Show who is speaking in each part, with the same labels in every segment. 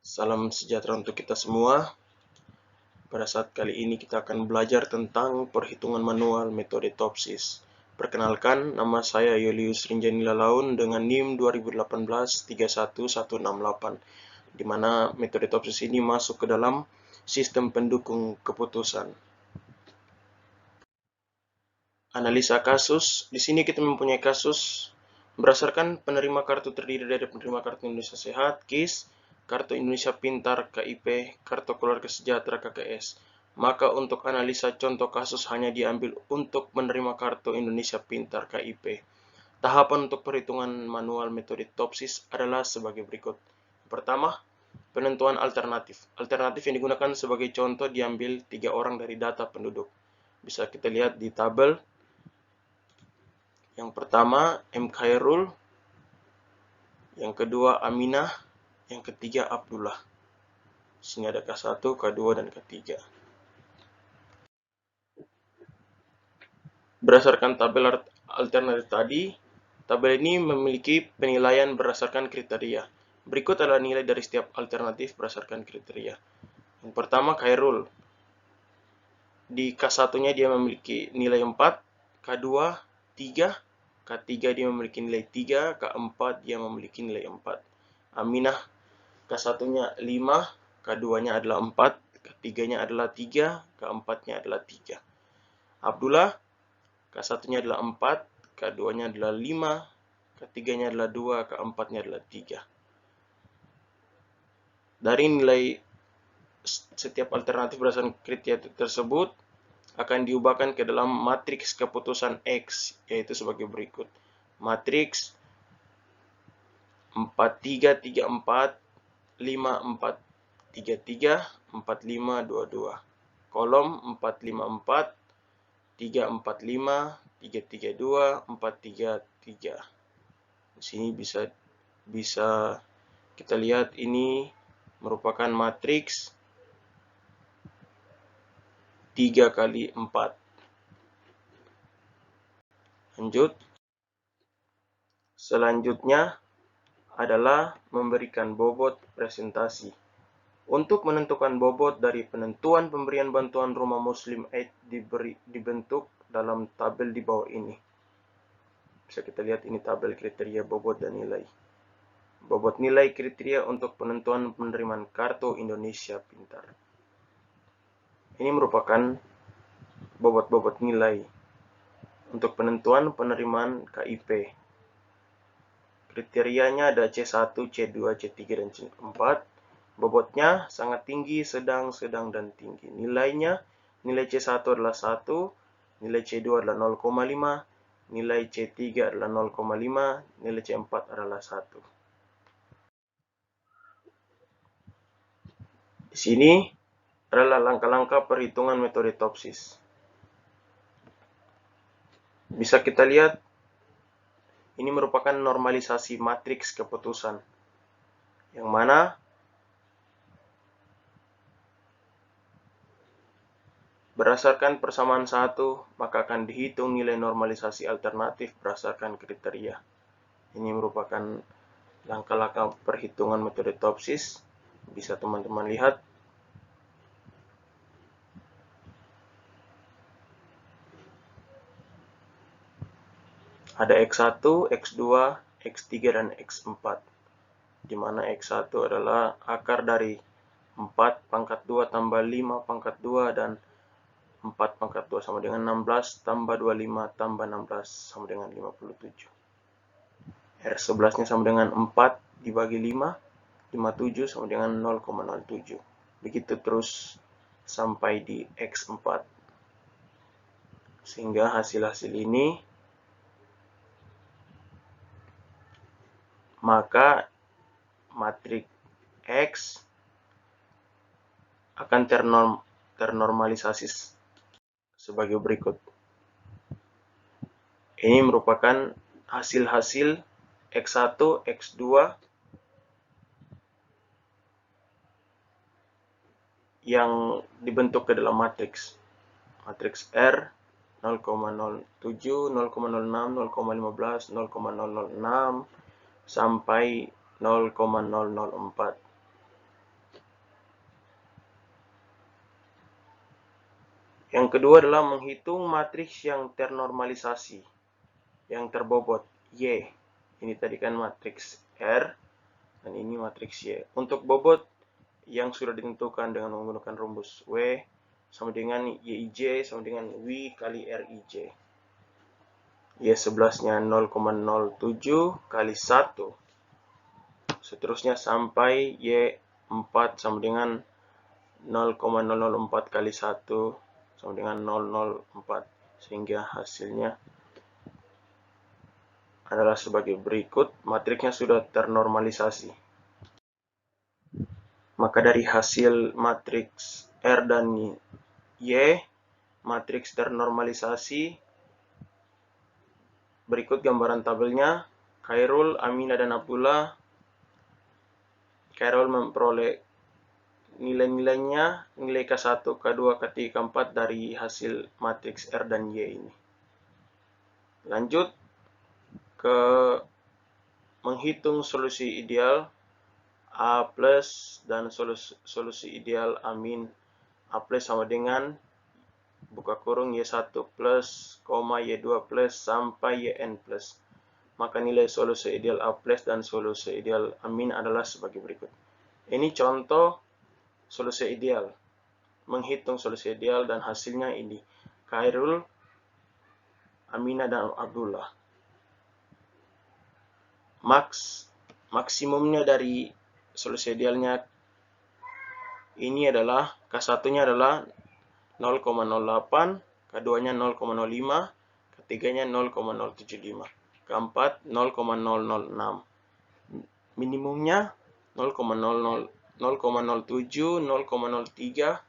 Speaker 1: Salam sejahtera untuk kita semua. Pada saat kali ini kita akan belajar tentang perhitungan manual metode Topsis. Perkenalkan, nama saya Yulius Rinjani Lalaun dengan NIM 2018-31168, di mana metode Topsis ini masuk ke dalam sistem pendukung keputusan. Analisa kasus. Di sini kita mempunyai kasus berdasarkan penerima kartu terdiri dari penerima kartu Indonesia Sehat, KIS, Kartu Indonesia Pintar KIP, Kartu Keluarga Sejahtera KKS. Maka untuk analisa contoh kasus hanya diambil untuk penerima Kartu Indonesia Pintar KIP. Tahapan untuk perhitungan manual metode Topsis adalah sebagai berikut. Pertama, penentuan alternatif. Alternatif yang digunakan sebagai contoh diambil 3 orang dari data penduduk. Bisa kita lihat di tabel. Yang pertama, M. Khairul. Yang kedua, Aminah. Yang ketiga, Abdullah. Sini ada K1, K2, dan K3. Berdasarkan tabel alternatif tadi, tabel ini memiliki penilaian berdasarkan kriteria. Berikut adalah nilai dari setiap alternatif berdasarkan kriteria. Yang pertama, Khairul. Di K1-nya dia memiliki nilai 4, K2, 3, K3 dia memiliki nilai 3, K4 dia memiliki nilai 4. Aminah, K1-nya 5, K2-nya adalah 4, K3-nya adalah 3, K4-nya adalah 3. Abdullah, K1-nya adalah 4, K2-nya adalah 5, K3-nya adalah 2, K4-nya adalah 3. Dari nilai setiap alternatif berdasarkan kriteria tersebut akan diubahkan ke dalam matriks keputusan X, yaitu sebagai berikut. Matriks 4, 3, 3, 4, 5, 4, 3, 3, 4, 5, 2, 2. Kolom 4, 5, 4, 3, 4, 5, 3, 3, 2, 4, 3, 3. Di sini bisa kita lihat ini merupakan matriks 3 kali 4. Lanjut. Selanjutnya adalah memberikan bobot presentasi. Untuk menentukan bobot dari penentuan pemberian bantuan rumah Muslim Aid dibentuk dalam tabel di bawah ini. Bisa kita lihat ini tabel kriteria bobot dan nilai. Bobot nilai kriteria untuk penentuan penerimaan Kartu Indonesia Pintar. Ini merupakan bobot-bobot nilai untuk penentuan penerimaan KIP. Kriterianya ada C1, C2, C3, dan C4. Bobotnya sangat tinggi, sedang, dan tinggi. Nilainya, nilai C1 adalah 1, nilai C2 adalah 0,5, nilai C3 adalah 0,5, nilai C4 adalah 1. Di sini adalah langkah-langkah perhitungan metode Topsis. Bisa kita lihat, ini merupakan normalisasi matriks keputusan, yang mana berdasarkan persamaan 1, maka akan dihitung nilai normalisasi alternatif berdasarkan kriteria. Ini merupakan langkah-langkah perhitungan metode Topsis. Bisa teman-teman lihat. Ada X1, X2, X3, dan X4. Di mana X1 adalah akar dari 4 pangkat 2 tambah 5 pangkat 2 dan 4 pangkat 2 sama dengan 16 tambah 25 tambah 16 sama dengan 57. R11-nya sama dengan 4 dibagi 5, 57 sama dengan 0,07. Begitu terus sampai di X4. Sehingga hasil-hasil ini maka matriks X akan ternormalisasi sebagai berikut. Ini merupakan hasil-hasil X1, X2 yang dibentuk ke dalam matriks. Matriks R 0,07, 0,06, 0,15, 0,006 sampai 0,004. Yang kedua adalah menghitung matriks yang ternormalisasi, yang terbobot, Y. Ini tadi kan matriks R, dan ini matriks Y. Untuk bobot yang sudah ditentukan dengan menggunakan rumus W sama dengan YIJ sama dengan W kali RIJ. Y11-nya 0,07 kali 1. Seterusnya sampai Y4 sama dengan 0,004 kali 1 sama dengan 004. Sehingga hasilnya adalah sebagai berikut. Matriksnya sudah ternormalisasi. Maka dari hasil matriks R dan Y, matriks ternormalisasi, berikut gambaran tabelnya. Khairul, Aminah, dan Abdullah. Khairul memperoleh nilai-nilainya, nilai K1, K2, K3, K4 dari hasil matriks R dan Y ini. Lanjut ke menghitung solusi ideal A plus dan solusi ideal Amin. A plus sama dengan buka kurung Y1 plus, Y2 plus sampai Yn plus. Maka nilai solusi ideal A plus dan solusi ideal Amin adalah sebagai berikut. Ini contoh solusi ideal. Menghitung solusi ideal dan hasilnya ini. Khairul, Aminah, dan Abdullah. Maksimumnya dari solusi idealnya ini adalah K1-nya adalah 0,08, K2-nya 0,05, K3-nya 0,075, K4 0,006. Minimumnya 0,00, 0,07, 0,03,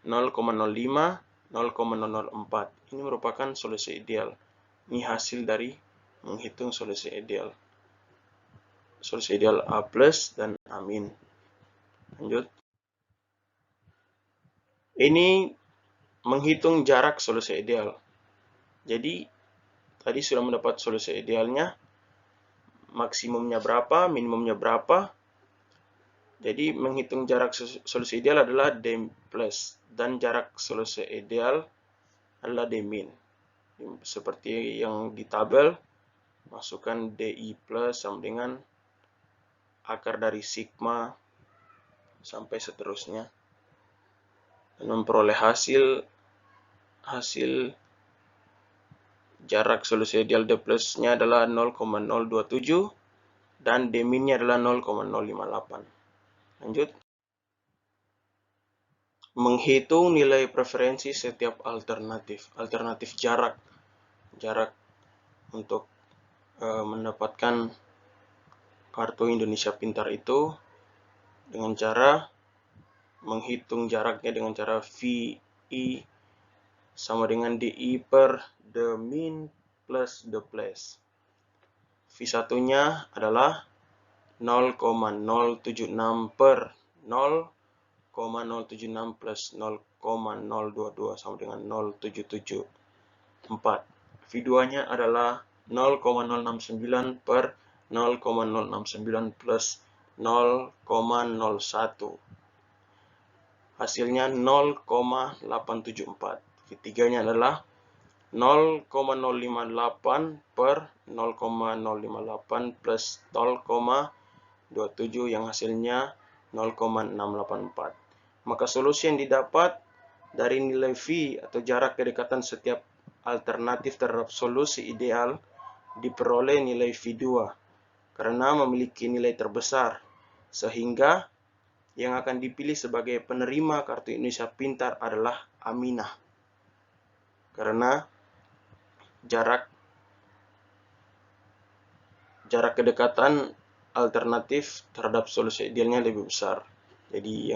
Speaker 1: 0,05, 0,004. Ini merupakan solusi ideal. Ini hasil dari menghitung solusi ideal. Solusi ideal A plus dan Amin. Lanjut. Ini menghitung jarak solusi ideal. Jadi, tadi sudah mendapat solusi idealnya. Maksimumnya berapa, minimumnya berapa. Jadi, menghitung jarak solusi ideal adalah D plus. Dan jarak solusi ideal adalah D min. Seperti yang di tabel, masukkan DI plus sama dengan akar dari sigma sampai seterusnya. Dan memperoleh hasil jarak solusi ideal D plus-nya adalah 0,027 dan D min-nya adalah 0,058. Lanjut. Menghitung nilai preferensi setiap alternatif. Alternatif jarak untuk mendapatkan kartu Indonesia Pintar itu dengan cara menghitung jaraknya dengan cara VI sama dengan DI per the min plus the place. V1-nya adalah 0,076 per 0,076 plus 0,022 sama dengan 0,774. V2-nya adalah 0,069 per 0,069 plus 0,01. Hasilnya 0,874. Ketiganya adalah 0,058 per 0,058 plus 0,27 yang hasilnya 0,684. Maka solusi yang didapat dari nilai V atau jarak kedekatan setiap alternatif terhadap solusi ideal diperoleh nilai V2 karena memiliki nilai terbesar, sehingga yang akan dipilih sebagai penerima kartu Indonesia Pintar adalah Aminah. Karena jarak kedekatan alternatif terhadap solusi idealnya lebih besar. Jadi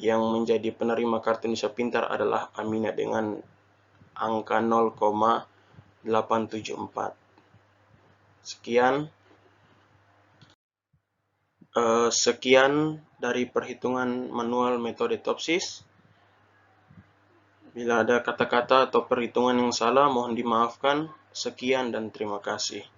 Speaker 1: yang menjadi penerima kartu Indonesia Pintar adalah Aminah dengan angka 0,874. Sekian dari perhitungan manual metode Topsis. Bila ada kata-kata atau perhitungan yang salah, mohon dimaafkan. Sekian dan terima kasih.